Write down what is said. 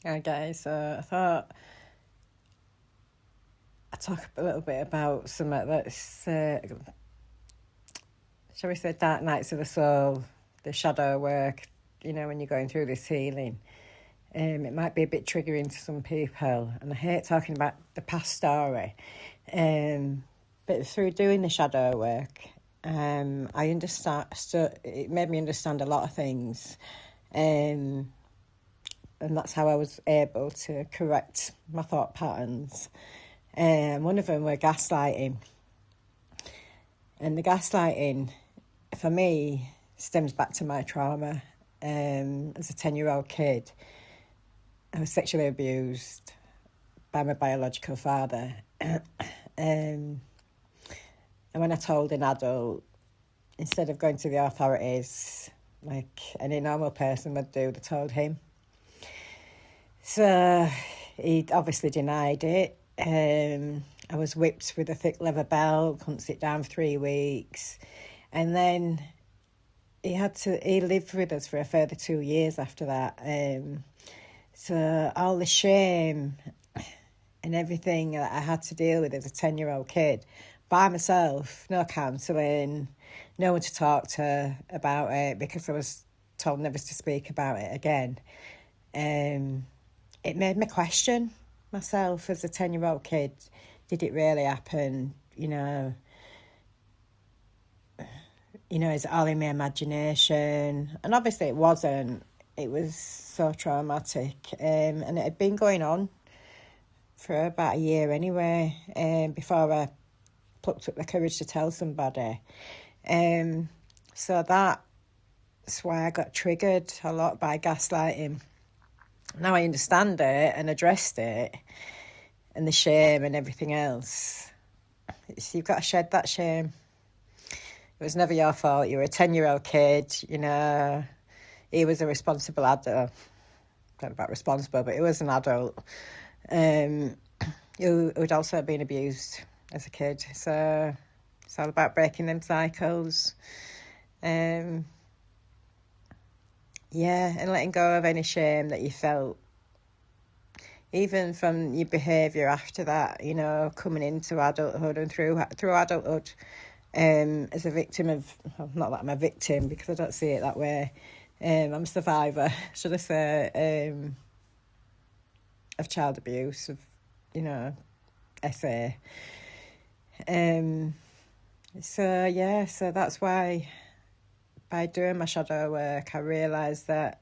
Okay, so I thought I'd talk a little bit about something that's, shall we say, dark nights of the soul, the shadow work, when you're going through this healing. It might be a bit triggering to some people, and I hate talking about the past story. But through doing the shadow work, I understand. It made me understand a lot of things, and that's how I was able to correct my thought patterns. One of them were gaslighting, and the gaslighting, for me, stems back to my trauma. As a 10-year-old kid, I was sexually abused by my biological father. And when I told an adult, instead of going to the authorities like any normal person would do, they told him. So he obviously denied it. I was whipped with a thick leather belt, couldn't sit down for 3 weeks. And then he lived with us for a further 2 years after that. So all the shame and everything that I had to deal with as a 10-year-old kid by myself, no counselling, no one to talk to about it because I was told never to speak about it again. It made me question myself as a 10-year-old kid. Did it really happen? Is it all in my imagination? And obviously it wasn't. It was so traumatic. And it had been going on for about a year anyway, before I plucked up the courage to tell somebody. So that's why I got triggered a lot by gaslighting. Now I understand it and addressed it and the shame and everything else. You've got to shed that shame. It was never your fault. You were a 10-year-old kid, He was a responsible adult. I don't know about responsible, but he was an adult. Who'd also been abused as a kid. So it's all about breaking them cycles. And letting go of any shame that you felt, even from your behaviour after that, coming into adulthood and through adulthood, as a victim of, not that I'm a victim because I don't see it that way, I'm a survivor, should I say, of child abuse, of, SA. So that's why by doing my shadow work, I realised that